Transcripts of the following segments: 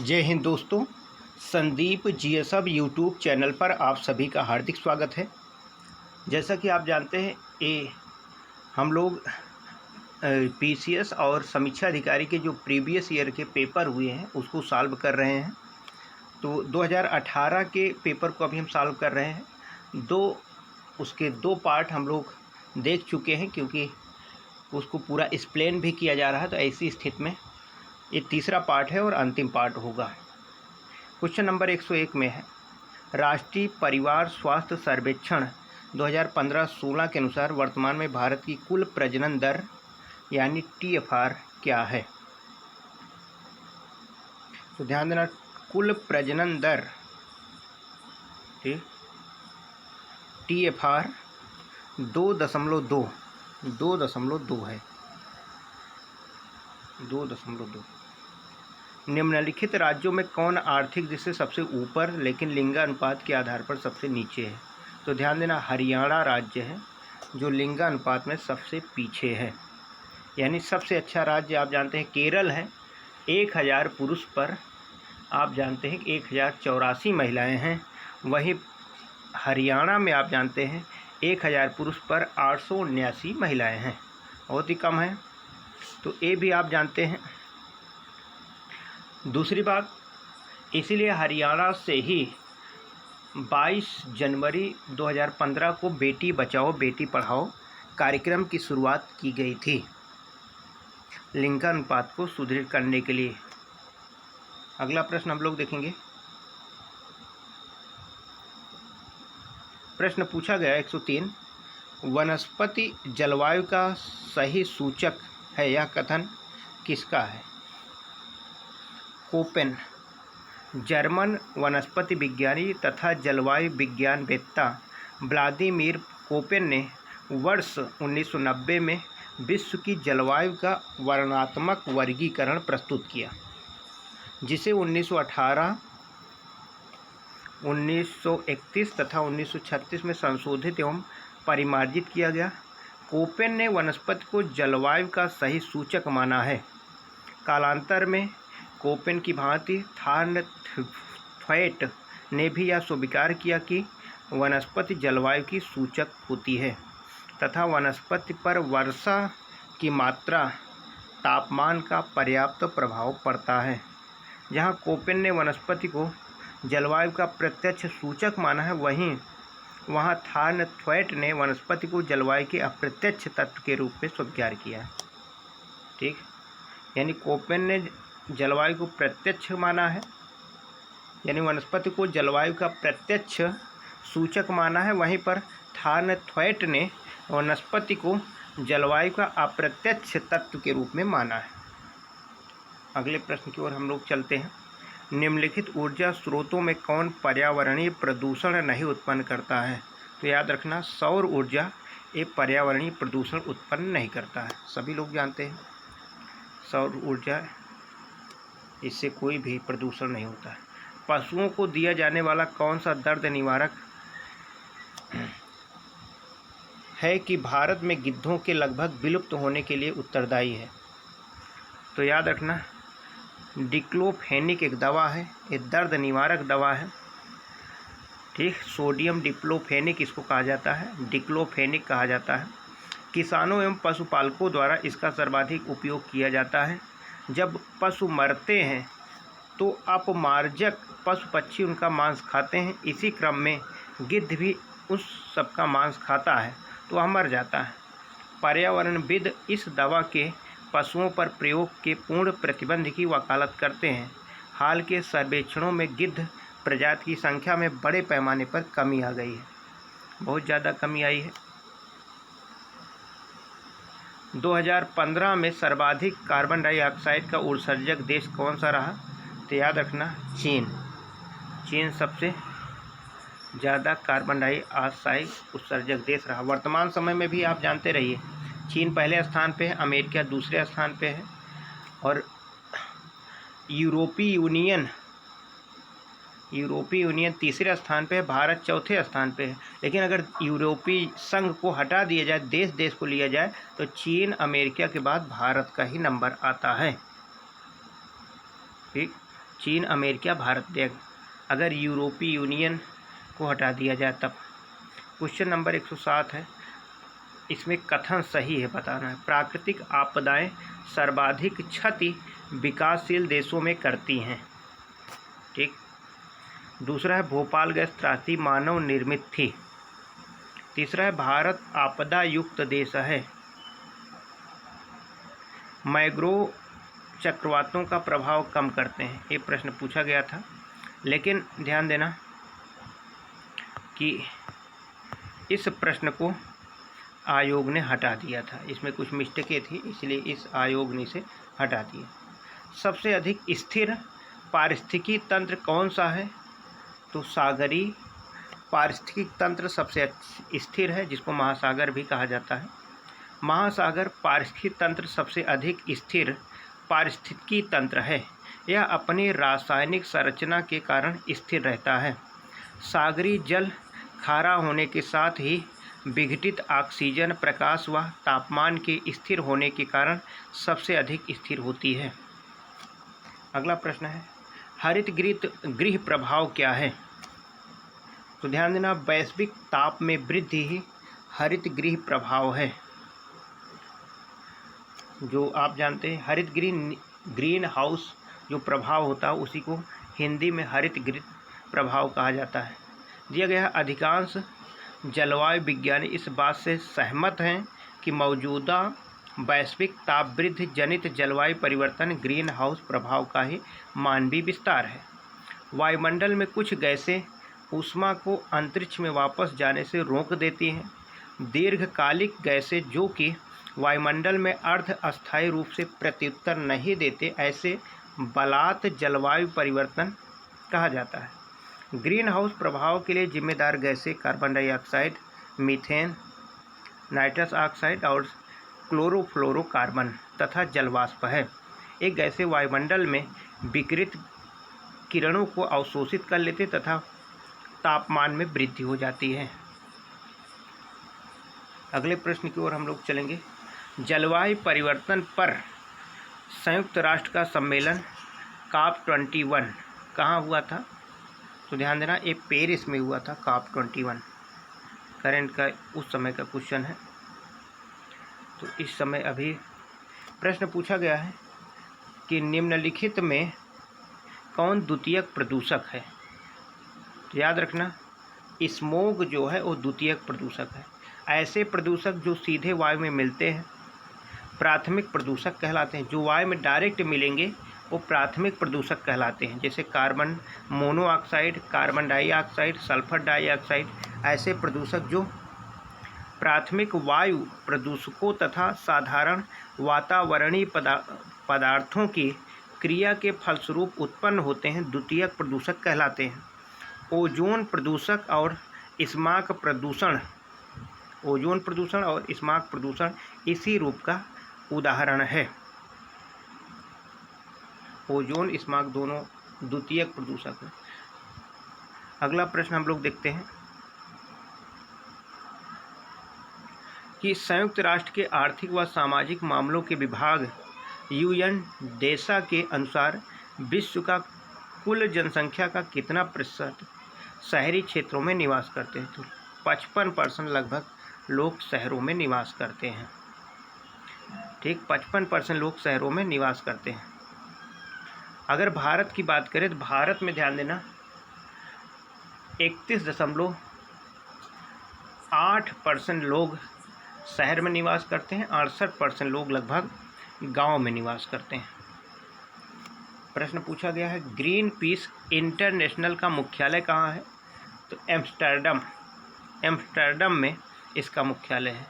जय हिंद दोस्तों, Sandeep GSF YouTube channel पर आप सभी का हार्दिक स्वागत है। जैसा कि आप जानते हैं हम लोग पीसीएस और समीक्षा अधिकारी के जो प्रीवियस ईयर के पेपर हुए हैं उसको सॉल्व कर रहे हैं। तो 2018 के पेपर को अभी हम सॉल्व कर रहे हैं। उसके दो पार्ट हम लोग देख चुके हैं, क्योंकि उसको पूरा एक्सप्लेन भी किया जा रहा है। तो ऐसी स्थिति में ये तीसरा पार्ट है और अंतिम पार्ट होगा। क्वेश्चन नंबर 101 में है, राष्ट्रीय परिवार स्वास्थ्य सर्वेक्षण 2015-16 के अनुसार वर्तमान में भारत की कुल प्रजनन दर यानी TFR क्या है। तो ध्यान देना, कुल प्रजनन दर TFR 2.2 है, 2.2। निम्नलिखित राज्यों में कौन आर्थिक दृष्टि से सबसे ऊपर लेकिन लिंगानुपात के आधार पर सबसे नीचे है। तो ध्यान देना, हरियाणा राज्य है जो लिंगानुपात में सबसे पीछे है। यानी सबसे अच्छा राज्य आप जानते हैं केरल है, 1000 पुरुष पर आप जानते हैं 1084 महिलाएं हैं। वहीं हरियाणा में आप जानते हैं 1000 पुरुष पर 879 महिलाएं हैं, बहुत ही कम है। तो ये भी आप जानते हैं। दूसरी बात, इसीलिए हरियाणा से ही 22 जनवरी 2015 को बेटी बचाओ बेटी पढ़ाओ कार्यक्रम की शुरुआत की गई थी, लिंगानुपात को सुदृढ़ करने के लिए। अगला प्रश्न हम लोग देखेंगे। प्रश्न पूछा गया 103, वनस्पति जलवायु का सही सूचक है, यह कथन किसका है। कोपेन, जर्मन वनस्पति विज्ञानी तथा जलवायु विज्ञानवेत्ता व्लादिमीर कोपेन ने वर्ष 1990 में विश्व की जलवायु का वर्णनात्मक वर्गीकरण प्रस्तुत किया, जिसे 1918, 1931 तथा 1936 में संशोधित एवं परिमार्जित किया गया। कोपेन ने वनस्पति को जलवायु का सही सूचक माना है। कालांतर में कोपेन की भांति थॉर्नथ्वेट ने भी यह स्वीकार किया कि वनस्पति जलवायु की सूचक होती है तथा वनस्पति पर वर्षा की मात्रा, तापमान का पर्याप्त प्रभाव पड़ता है। जहां कोपेन ने वनस्पति को जलवायु का प्रत्यक्ष सूचक माना है, वहां थॉर्नथ्वेट ने वनस्पति को जलवायु के अप्रत्यक्ष तत्व के रूप में स्वीकार किया। ठीक, यानी कोपेन ने जलवायु को प्रत्यक्ष माना है, यानी वनस्पति को जलवायु का प्रत्यक्ष सूचक माना है। वहीं पर थॉर्नथ्वेट ने वनस्पति को जलवायु का अप्रत्यक्ष तत्व के रूप में माना है। अगले प्रश्न की ओर हम लोग चलते हैं। निम्नलिखित ऊर्जा स्रोतों में कौन पर्यावरणीय प्रदूषण नहीं उत्पन्न करता है। तो याद रखना, सौर ऊर्जा एक पर्यावरणीय प्रदूषण उत्पन्न नहीं करता है, सभी लोग जानते हैं। सौर ऊर्जा, इससे कोई भी प्रदूषण नहीं होता है। पशुओं को दिया जाने वाला कौन सा दर्द निवारक है कि भारत में गिद्धों के लगभग विलुप्त होने के लिए उत्तरदायी है। तो याद रखना, डिक्लोफेनिक एक दवा है, ये दर्द निवारक दवा है। ठीक, सोडियम डिक्लोफेनिक इसको कहा जाता है, डिक्लोफेनिक कहा जाता है। किसानों एवं पशुपालकों द्वारा इसका सर्वाधिक उपयोग किया जाता है। जब पशु मरते हैं तो अपमार्जक पशु पक्षी उनका मांस खाते हैं। इसी क्रम में गिद्ध भी उस सबका मांस खाता है तो वह मर जाता है। पर्यावरणविद इस दवा के पशुओं पर प्रयोग के पूर्ण प्रतिबंध की वकालत करते हैं। हाल के सर्वेक्षणों में गिद्ध प्रजाति की संख्या में बड़े पैमाने पर कमी आ गई है, बहुत ज़्यादा कमी आई है। 2015 में सर्वाधिक कार्बन डाइऑक्साइड का उत्सर्जक देश कौन सा रहा। तो याद रखना, चीन सबसे ज़्यादा कार्बन डाइऑक्साइड उत्सर्जक देश रहा। वर्तमान समय में भी आप जानते रहिए, चीन पहले स्थान पे है, अमेरिका दूसरे स्थान पे है और यूरोपीय यूनियन तीसरे स्थान पे है, भारत चौथे स्थान पे है। लेकिन अगर यूरोपीय संघ को हटा दिया जाए, देश को लिया जाए, तो चीन अमेरिका के बाद भारत का ही नंबर आता है। ठीक, चीन, अमेरिका, भारत देगा, अगर यूरोपीय यूनियन को हटा दिया जाए तब। क्वेश्चन नंबर 107 है, इसमें कथन सही है बताना है। प्राकृतिक आपदाएं सर्वाधिक क्षति विकासशील देशों में करती हैं। ठीक। दूसरा है भोपाल गैस त्रासदी मानव निर्मित थी। तीसरा है भारत आपदा युक्त देश है। मैंग्रोव चक्रवातों का प्रभाव कम करते हैं, ये प्रश्न पूछा गया था, लेकिन ध्यान देना कि इस प्रश्न को आयोग ने हटा दिया था, इसमें कुछ मिस्टेकें थी, इसलिए इस आयोग ने इसे हटा दिया। सबसे अधिक स्थिर पारिस्थितिकी तंत्र कौन सा है? तो सागरीय पारिस्थितिकी तंत्र सबसे स्थिर है, जिसको महासागर भी कहा जाता है। महासागर पारिस्थितिकी तंत्र सबसे अधिक स्थिर पारिस्थितिकी तंत्र है। यह अपनी रासायनिक संरचना के कारण स्थिर रहता है। सागरीय जल खारा होने के साथ ही विघटित ऑक्सीजन, प्रकाश व तापमान के स्थिर होने के कारण सबसे अधिक स्थिर होती है। अगला प्रश्न है, हरित गृह प्रभाव क्या है? तो ध्यान देना, वैश्विक ताप में वृद्धि ही हरित गृह प्रभाव है। जो आप जानते हैं हरित ग्रीन हाउस जो प्रभाव होता है, उसी को हिंदी में हरित गृह प्रभाव कहा जाता है। दिया गया अधिकांश जलवायु विज्ञानी इस बात से सहमत हैं कि मौजूदा वैश्विक ताप वृद्धि जनित जलवायु परिवर्तन ग्रीन हाउस प्रभाव का ही मानवीय विस्तार है। वायुमंडल में कुछ गैसें ऊष्मा को अंतरिक्ष में वापस जाने से रोक देती हैं। दीर्घकालिक गैसें जो कि वायुमंडल में अर्ध अस्थायी रूप से प्रत्युत्तर नहीं देते, ऐसे बलात् जलवायु परिवर्तन कहा जाता है। ग्रीन हाउस प्रभाव के लिए जिम्मेदार गैसें carbon dioxide, methane, nitrous oxide और क्लोरोफ्लोरोकार्बन तथा जलवाष्प है। एक गैसें वायुमंडल में विकिरित किरणों को अवशोषित कर लेते तथा तापमान में वृद्धि हो जाती है। अगले प्रश्न की ओर हम लोग चलेंगे। जलवायु परिवर्तन पर संयुक्त राष्ट्र का सम्मेलन COP21 कहाँ हुआ था? तो ध्यान देना, ये पेरिस में हुआ था COP21। करंट का उस समय का क्वेश्चन है। तो इस समय अभी प्रश्न पूछा गया है कि निम्नलिखित में कौन द्वितीयक प्रदूषक है? तो याद रखना, स्मोग जो है वो द्वितीयक प्रदूषक है। ऐसे प्रदूषक जो सीधे वायु में मिलते हैं प्राथमिक प्रदूषक कहलाते हैं। जो वायु में डायरेक्ट मिलेंगे वो प्राथमिक प्रदूषक कहलाते हैं, जैसे carbon monoxide, carbon dioxide, sulphur dioxide. ऐसे प्रदूषक जो प्राथमिक वायु प्रदूषकों तथा साधारण वातावरणीय पदार्थों की क्रिया के फलस्वरूप उत्पन्न होते हैं, द्वितीयक प्रदूषक कहलाते हैं। ओजोन प्रदूषक और स्मॉग प्रदूषण, ओजोन प्रदूषण और स्मॉग प्रदूषण इसी रूप का उदाहरण है। ओजोन स्मॉग दोनों द्वितीयक प्रदूषक हैं। अगला प्रश्न हम लोग देखते हैं कि संयुक्त राष्ट्र के आर्थिक व सामाजिक मामलों के विभाग UNDESA के अनुसार विश्व का कुल जनसंख्या का कितना प्रतिशत शहरी क्षेत्रों में निवास करते हैं? तो 55% लगभग लोग शहरों में निवास करते हैं। ठीक, 55% लोग शहरों में निवास करते हैं। अगर भारत की बात करें तो भारत में ध्यान देना 31.8% लोग शहर में निवास करते हैं, 68% लोग लगभग गांव में निवास करते हैं। प्रश्न पूछा गया है ग्रीन पीस इंटरनेशनल का मुख्यालय कहाँ है? तो एम्स्टर्डम में इसका मुख्यालय है।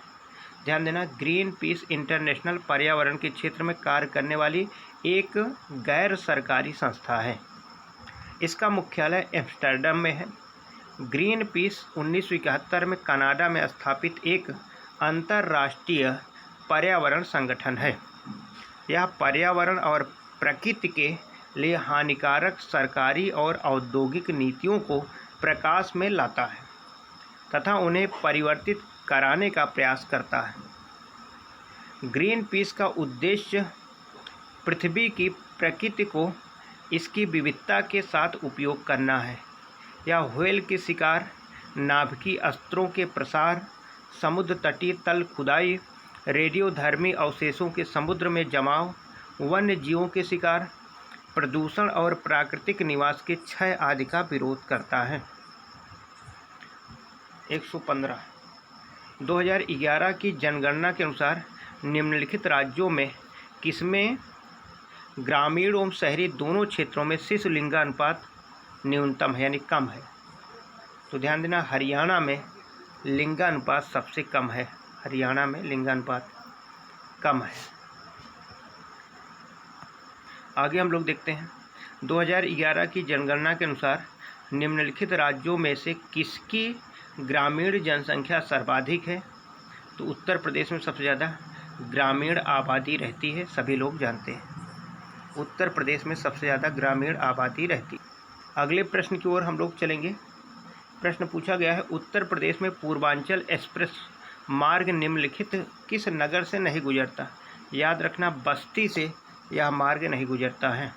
ध्यान देना, ग्रीन पीस इंटरनेशनल पर्यावरण के क्षेत्र में कार्य करने वाली एक गैर सरकारी संस्था है। इसका मुख्यालय एम्स्टर्डम में है। ग्रीन पीस 1971 में कनाडा में स्थापित एक अंतर्राष्ट्रीय पर्यावरण संगठन है। यह पर्यावरण और प्रकृति के लिए हानिकारक सरकारी और औद्योगिक नीतियों को प्रकाश में लाता है तथा उन्हें परिवर्तित कराने का प्रयास करता है। ग्रीन पीस का उद्देश्य पृथ्वी की प्रकृति को इसकी विविधता के साथ उपयोग करना है, या व्हेल के शिकार, नाभिकीय अस्त्रों के प्रसार, समुद्र तटीय तल खुदाई, रेडियोधर्मी अवशेषों के समुद्र में जमाव, वन्य जीवों के शिकार, प्रदूषण और प्राकृतिक निवास के क्षय आदि का विरोध करता है। 115 2011 की जनगणना के अनुसार निम्नलिखित राज्यों में किसमें ग्रामीण एवं शहरी दोनों क्षेत्रों में शिशु लिंगानुपात न्यूनतम है यानी कम है? तो ध्यान देना, हरियाणा में लिंगानुपात सबसे कम है। हरियाणा में लिंगानुपात कम है। आगे हम लोग देखते हैं 2011 की जनगणना के अनुसार निम्नलिखित राज्यों में से किसकी ग्रामीण जनसंख्या सर्वाधिक है? तो उत्तर प्रदेश में सबसे ज़्यादा ग्रामीण आबादी रहती है, सभी लोग जानते हैं। उत्तर प्रदेश में सबसे ज़्यादा ग्रामीण आबादी रहती है। अगले प्रश्न की ओर हम लोग चलेंगे। प्रश्न पूछा गया है, उत्तर प्रदेश में पूर्वांचल एक्सप्रेस मार्ग निम्नलिखित किस नगर से नहीं गुजरता? याद रखना, बस्ती से यह मार्ग नहीं गुजरता है,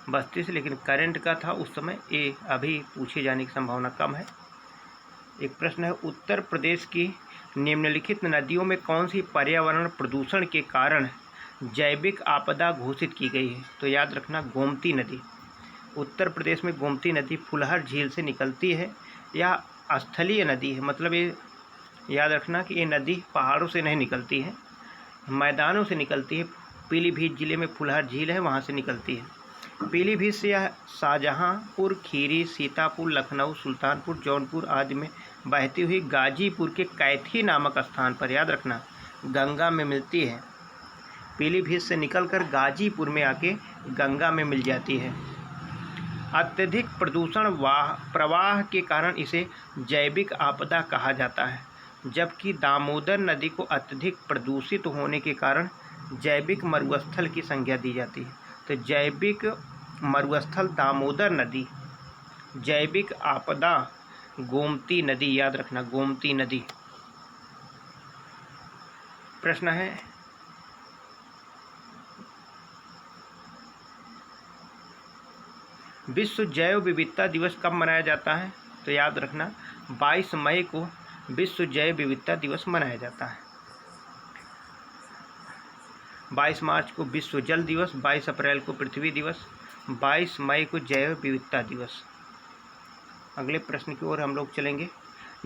बस्ती से, लेकिन करंट का था उस समय, ये अभी पूछे जाने की संभावना कम है। एक प्रश्न है, उत्तर प्रदेश की निम्नलिखित नदियों में कौन सी पर्यावरण प्रदूषण के कारण जैविक आपदा घोषित की गई है? तो याद रखना, गोमती नदी। उत्तर प्रदेश में गोमती नदी फुलहर झील से निकलती है, यह स्थलीय नदी है, मतलब ये याद रखना कि ये नदी पहाड़ों से नहीं निकलती है, मैदानों से निकलती है। पीलीभीत जिले में फुलहर झील है, वहाँ से निकलती है। पीलीभीत से यह शाहजहांपुर, खीरी, सीतापुर, लखनऊ, सुल्तानपुर, जौनपुर आदि में बहती हुई गाजीपुर के कैथी नामक स्थान पर, याद रखना, गंगा में मिलती है। पीलीभीत से निकलकर गाजीपुर में आके गंगा में मिल जाती है। अत्यधिक प्रदूषण प्रवाह के कारण इसे जैविक आपदा कहा जाता है, जबकि दामोदर नदी को अत्यधिक प्रदूषित होने के कारण जैविक मरुस्थल की संज्ञा दी जाती है। तो जैविक मरुस्थल दामोदर नदी, जैविक आपदा गोमती नदी, याद रखना, गोमती नदी। प्रश्न है, विश्व जैव विविधता दिवस कब मनाया जाता है? तो याद रखना, 22 मई को विश्व जैव विविधता दिवस मनाया जाता है। 22 मार्च को विश्व जल दिवस, 22 अप्रैल को पृथ्वी दिवस, 22 मई को जैव विविधता दिवस। अगले प्रश्न की ओर हम लोग चलेंगे।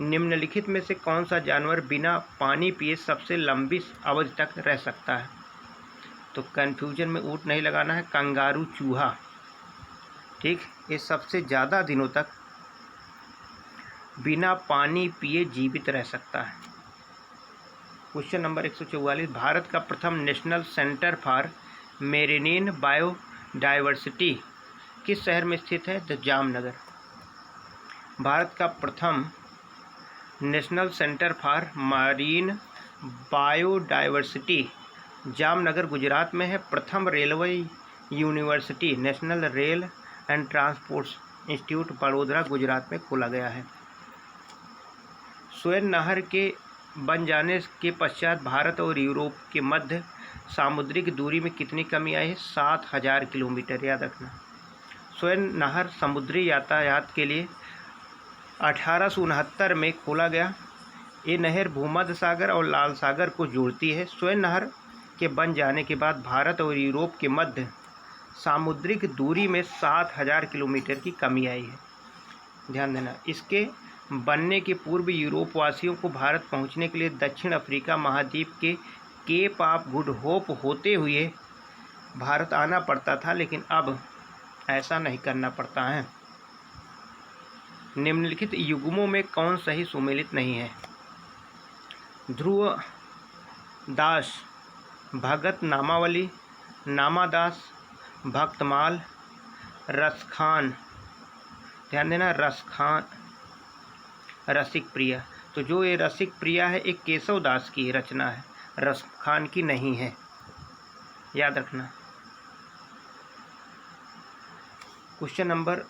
निम्नलिखित में से कौन सा जानवर बिना पानी पिए सबसे लंबी अवधि तक रह सकता है? तो कन्फ्यूजन में ऊँट नहीं लगाना है, कंगारू चूहा, ठीक, ये सबसे ज़्यादा दिनों तक बिना पानी पिए जीवित रह सकता है। क्वेश्चन नंबर 144, भारत का प्रथम national centre for marine biodiversity किस शहर में स्थित है? तो जामनगर। भारत का प्रथम national centre for marine biodiversity Jamnagar Gujarat में है। प्रथम railway university national rail and transport institute Vadodara Gujarat में खोला गया है। स्वेन नहर के बन जाने के पश्चात भारत और यूरोप के मध्य सामुद्रिक दूरी में कितनी कमी आई है? 7000 किलोमीटर, याद रखना। स्वेन नहर समुद्री यातायात के लिए 1869 में खोला गया। ये नहर भूमध्य सागर और लाल सागर को जोड़ती है। स्वेन नहर के बन जाने के बाद भारत और यूरोप के मध्य सामुद्रिक दूरी में 7000 किलोमीटर की कमी आई है, ध्यान देना। इसके बनने के पूर्व यूरोप वासियों को भारत पहुंचने के लिए दक्षिण अफ्रीका महाद्वीप के केप ऑफ गुड होप होते हुए भारत आना पड़ता था, लेकिन अब ऐसा नहीं करना पड़ता है। निम्नलिखित युग्मों में कौन सही सुमेलित नहीं है? ध्रुव दास, भगत नामावली, नामादास, भक्तमाल, रसखान, ध्यान देना, रसखान, रसिक प्रिया। तो जो ये रसिक प्रिया है एक केशव दास की रचना है, रसखान की नहीं है, याद रखना। Question number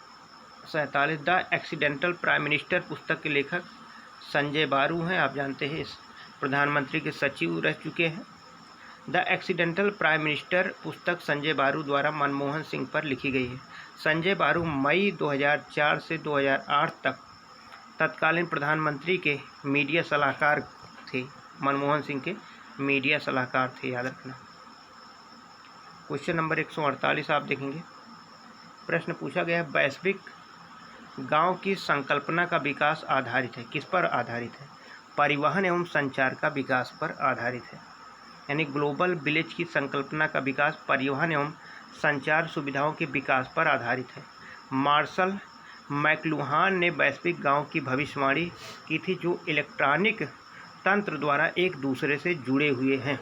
47, the accidental prime minister पुस्तक के लेखक संजय बारू हैं, आप जानते हैं, इस प्रधानमंत्री के सचिव रह चुके हैं। द एक्सीडेंटल प्राइम मिनिस्टर पुस्तक संजय बारू द्वारा मनमोहन सिंह पर लिखी गई है। संजय बारू मई 2004 से 2008 तक तत्कालीन प्रधानमंत्री के मीडिया सलाहकार थे। मनमोहन सिंह के मीडिया सलाहकार थे, याद रखना। क्वेश्चन नंबर 148 आप देखेंगे। प्रश्न पूछा गया है, वैश्विक गांव की संकल्पना का विकास आधारित है, किस पर आधारित है? परिवहन एवं संचार का विकास पर आधारित है। यानी ग्लोबल विलेज की संकल्पना का विकास परिवहन एवं संचार सुविधाओं के विकास पर आधारित है। मार्शल मैकलुहान ने वैश्विक गांव की भविष्यवाणी की थी, जो इलेक्ट्रॉनिक तंत्र द्वारा एक दूसरे से जुड़े हुए हैं।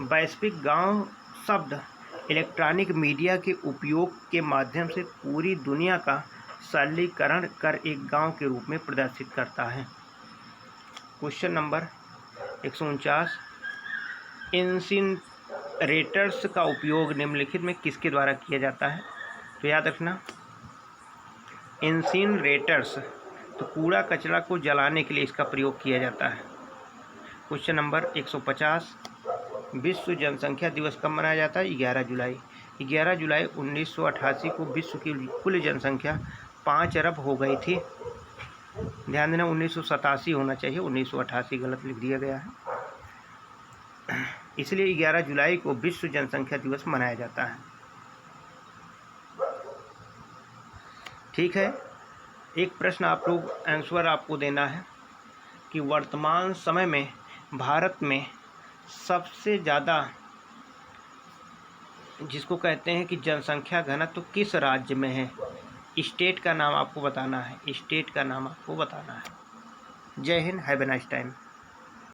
वैश्विक गांव शब्द इलेक्ट्रॉनिक मीडिया के उपयोग के माध्यम से पूरी दुनिया का सरलीकरण कर एक गांव के रूप में प्रदर्शित करता है। क्वेश्चन नंबर 149, इंसिनरेटर्स का उपयोग निम्नलिखित में किसके द्वारा किया जाता है? तो याद रखना, इंसिनरेटर्स तो कूड़ा कचरा को जलाने के लिए इसका प्रयोग किया जाता है। क्वेश्चन नंबर 150, विश्व जनसंख्या दिवस कब मनाया जाता है? 11 जुलाई। 11 जुलाई 1988 को विश्व की कुल जनसंख्या 5 अरब हो गई थी। ध्यान देना, 1987 होना चाहिए, 1988 गलत लिख दिया गया है, इसलिए 11 जुलाई को विश्व जनसंख्या दिवस मनाया जाता है। ठीक है, एक प्रश्न आप लोग आंसर आपको देना है कि वर्तमान समय में भारत में सबसे ज़्यादा जिसको कहते हैं कि जनसंख्या घनत्व किस राज्य में है? स्टेट का नाम आपको बताना है, स्टेट का नाम आपको बताना है। जय Hind, have a nice time.